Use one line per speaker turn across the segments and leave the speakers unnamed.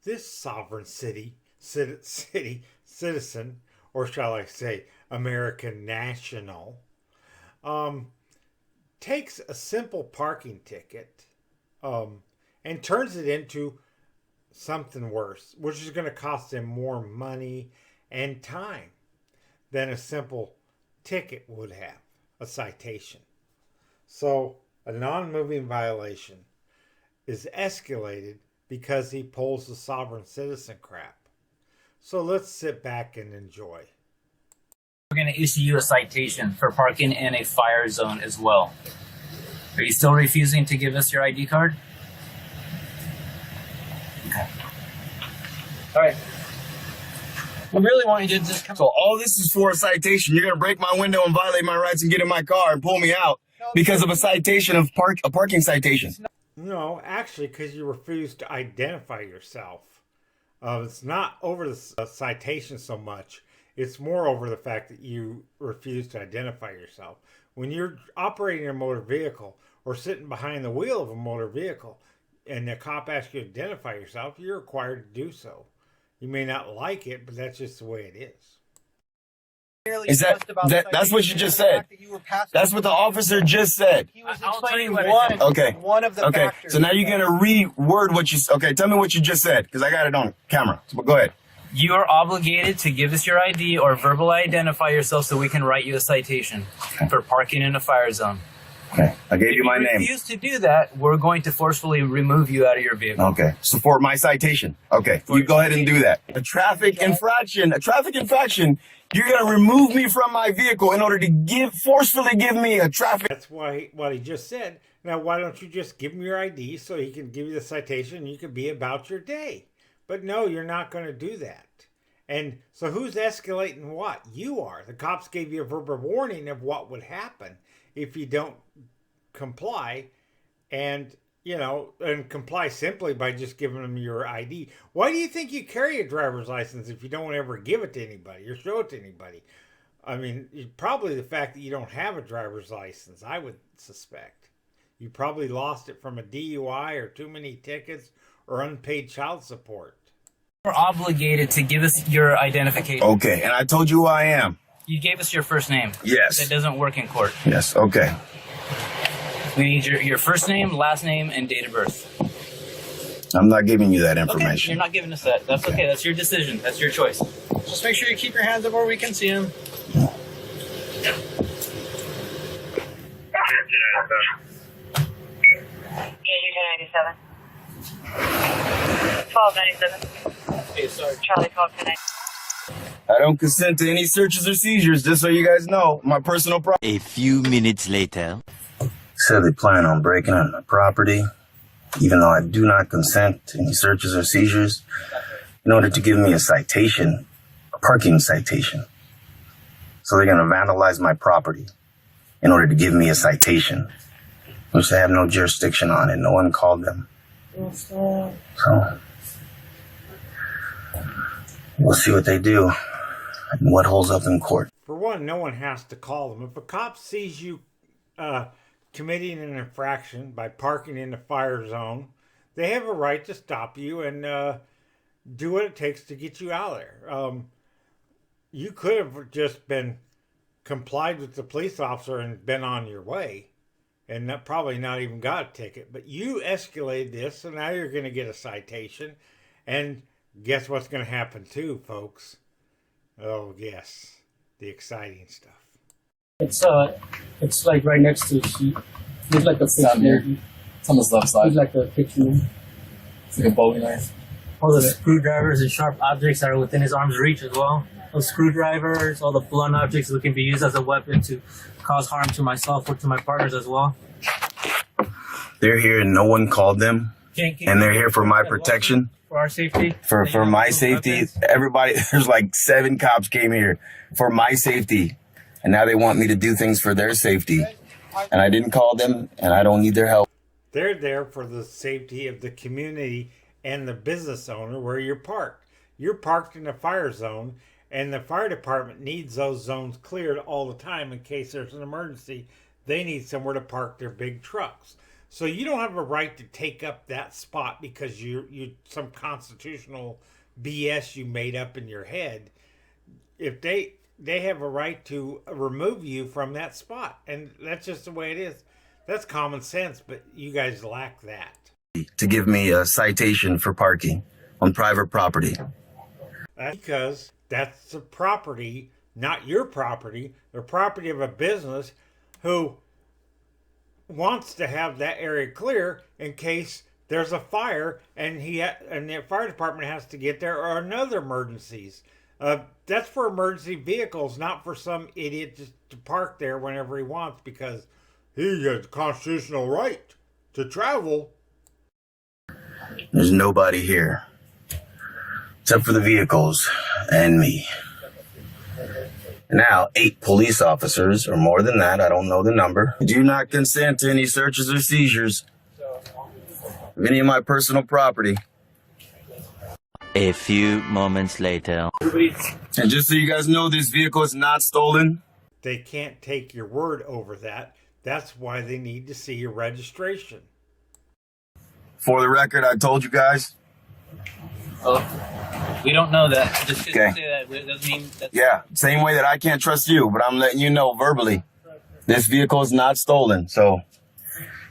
this sovereign citizen, or shall I say, American national, um, takes a simple parking ticket and turns it into something worse, which is going to cost him more money and time than a simple ticket would have, a citation. So a non-moving violation is escalated because he pulls the sovereign citizen crap. So let's sit back and enjoy.
We're going to issue you a citation for parking in a fire zone as well. Are you still refusing to give us your ID card? Okay. All right.
I really want you to just come. So all this is for a citation. You're going to break my window and violate my rights and get in my car and pull me out because of a citation of a parking citation.
No, actually, because you refuse to identify yourself. It's not over the citation so much. It's more over the fact that you refuse to identify yourself. When you're operating a motor vehicle or sitting behind the wheel of a motor vehicle and the cop asks you to identify yourself, you're required to do so. You may not like it, but that's just the way it is.
Is that's what you just said? That's what the officer just said.
He was explaining
one of the factors. So now you're going to reword what you... Okay, tell me what you just said, because I got it on camera. So go ahead.
You are obligated to give us your ID or verbally identify yourself so we can write you a citation for parking in a fire zone.
Okay, I gave you my name.
If you refuse to do that, we're going to forcefully remove you out of your vehicle.
Okay, support my citation. Okay, you go ahead and do that. A traffic infraction, you're going to remove me from my vehicle in order to forcefully give me a traffic.
That's what he just said. Now, why don't you just give him your ID so he can give you the citation and you can be about your day? But no, you're not going to do that. And so who's escalating what? You are. The cops gave you a verbal warning of what would happen if you don't comply and comply simply by just giving them your ID. Why do you think you carry a driver's license if you don't ever give it to anybody or show it to anybody? I mean, probably the fact that you don't have a driver's license, I would suspect. You probably lost it from a DUI or too many tickets or unpaid child support.
We're obligated to give us your identification.
Okay, and I told you who I am.
You gave us your first name.
Yes.
That doesn't work in court.
Yes, okay.
We need your first name, last name, and date of birth.
I'm not giving you that
Okay,
information.
you're not giving us that. That's okay. That's your decision. That's your choice.
Just make sure you keep your hands up where we can see them.
AU-1097. 1297.
Hey, sorry.
Charlie 1229.
I don't consent to any searches or seizures, just so you guys know. My personal property.
A few minutes later.
Said they plan on breaking on my property, even though I do not consent to any searches or seizures, in order to give me a citation, a parking citation. So they're going to vandalize my property in order to give me a citation, which they have no jurisdiction on it. No one called them. So we'll see what they do and what holds up in court.
For one, no one has to call them. If a cop sees you committing an infraction by parking in the fire zone, they have a right to stop you and do what it takes to get you out of there. You could have just been complied with the police officer and been on your way and probably not even got a ticket. But you escalated this, so now you're going to get a citation. And guess what's going to happen too, folks? Oh, yes, the exciting stuff.
It's like right next to the sheet. It's like a picture here.
It's on this left side.
It's like a picture.
It's like a Bowie knife.
All the screwdrivers and sharp objects that are within his arm's reach as well. Those screwdrivers, all the blunt objects that can be used as a weapon to cause harm to myself or to my partners as well.
They're here and no one called them, and they're here for my protection.
For our safety?
For my safety. Everybody, there's like 7 cops came here for my safety. And now they want me to do things for their safety. And I didn't call them, and I don't need their help.
They're there for the safety of the community and the business owner where you're parked. You're parked in a fire zone, and the fire department needs those zones cleared all the time in case there's an emergency. They need somewhere to park their big trucks. So you don't have a right to take up that spot because you some constitutional BS you made up in your head. If they have a right to remove you from that spot, and that's just the way it is. That's common sense, but you guys lack that.
To give me a citation for parking on private property.
That's because that's the property, not your property, the property of a business who wants to have that area clear in case there's a fire and and the fire department has to get there or another emergencies. That's for emergency vehicles, not for some idiot just to park there whenever he wants because he has a constitutional right to travel.
There's nobody here except for the vehicles and me. Now, 8 police officers, or more than that, I don't know the number, do not consent to any searches or seizures of any of my personal property.
A few moments later.
And just so you guys know, this vehicle is not stolen.
They can't take your word over that. That's why they need to see your registration.
For the record, I told you guys.
Oh, we don't know that. Just because
Okay.
you say that doesn't mean that.
Yeah, same way that I can't trust you, but I'm letting you know verbally. This vehicle is not stolen, so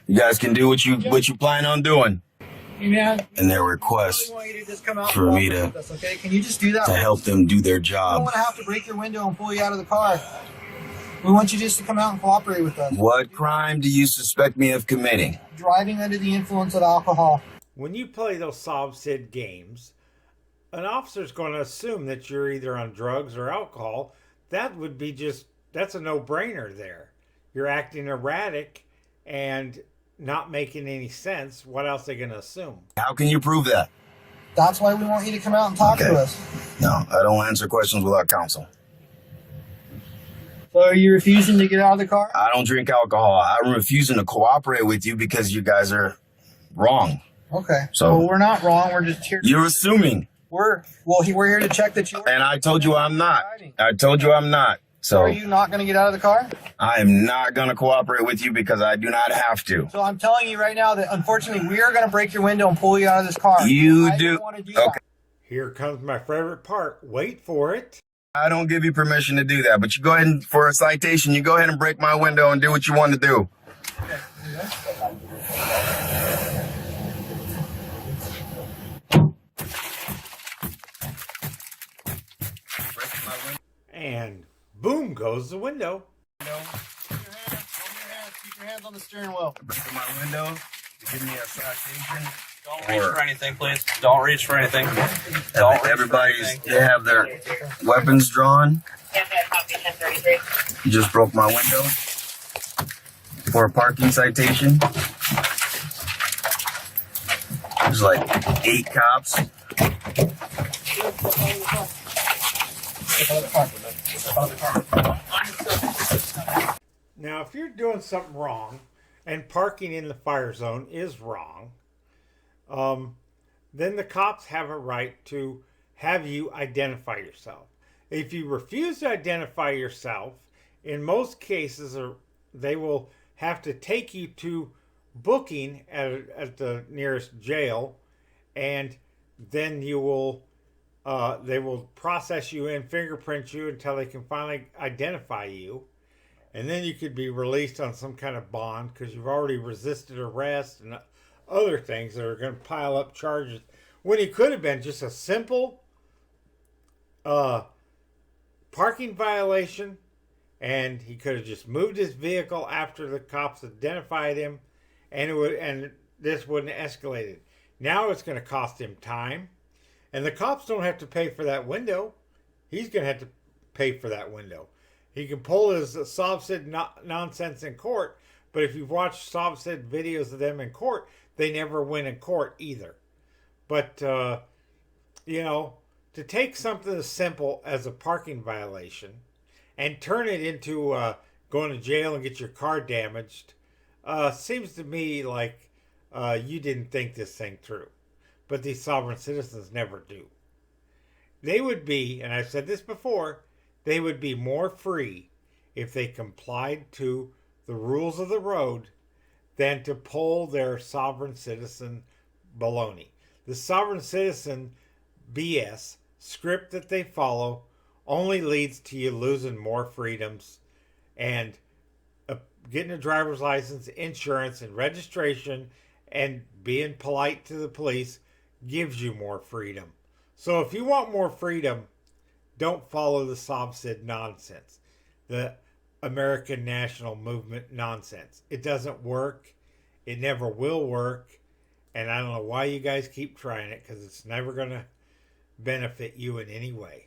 you guys can do what you plan on doing.
Hey man,
And their
I
request
really want you to just come out
for
and
me
cooperate
to
with us, okay? Can you just do that?
to help them do their
We don't
job.
want to have to break your window and pull you out of the car. We want you just to come out and cooperate with us.
What crime do you suspect me of committing?
Driving under the influence of alcohol.
When you play those Sov Cit games, an officer's going to assume that you're either on drugs or alcohol. That would be that's a no-brainer there. You're acting erratic and not making any sense. What else are they going to assume?
How can you prove that?
That's why we want you to come out and talk
Okay.
to us.
No, I don't answer questions without counsel.
So are you refusing to get out of the car?
I don't drink alcohol. I'm refusing to cooperate with you because you guys are wrong.
Okay.
So-
well, we're not wrong. We're just here.
You're assuming.
We're here to check that you are.
And I told you I'm not. I told you I'm not. So
Are you not going to get out of the car?
I am not going to cooperate with you because I do not have to.
So I'm telling you right now that unfortunately we are going to break your window and pull you out of this car.
You
I
do.
don't want to do
Okay.
that.
Here comes my favorite part. Wait for it.
I don't give you permission to do that, but you go ahead and, for a citation, you go ahead and break my window and do what you want to do.
And boom goes the window.
Keep your hands on the steering wheel.
Break my window, give me a citation.
Don't reach for anything, please. Don't reach for anything. Don't reach for
Everybody's,
anything.
they have their weapons drawn.
Yes, I copy 1033.
You just broke my window for a parking citation. There's like 8 cops.
Now, if you're doing something wrong, and parking in the fire zone is wrong, then the cops have a right to have you identify yourself. If you refuse to identify yourself, in most cases, they will have to take you to booking at the nearest jail, and then they will process you and fingerprint you until they can finally identify you. And then you could be released on some kind of bond because you've already resisted arrest and other things that are going to pile up charges. When it could have been just a simple parking violation, and he could have just moved his vehicle after the cops identified him, and this wouldn't have escalated. Now it's going to cost him time, and the cops don't have to pay for that window. He's going to have to pay for that window. He can pull his Sov Cit nonsense in court, but if you've watched Sov Cit videos of them in court, they never win in court either. But, to take something as simple as a parking violation and turn it into going to jail and get your car damaged seems to me like you didn't think this thing through. But these sovereign citizens never do. They would be, and I've said this before, they would be more free if they complied to the rules of the road than to pull their sovereign citizen baloney. The sovereign citizen BS script that they follow only leads to you losing more freedoms, and getting a driver's license, insurance, and registration, and being polite to the police gives you more freedom. So if you want more freedom, don't follow the Sov Cit nonsense, the American National Movement nonsense. It doesn't work. It never will work. And I don't know why you guys keep trying it, because it's never going to benefit you in any way.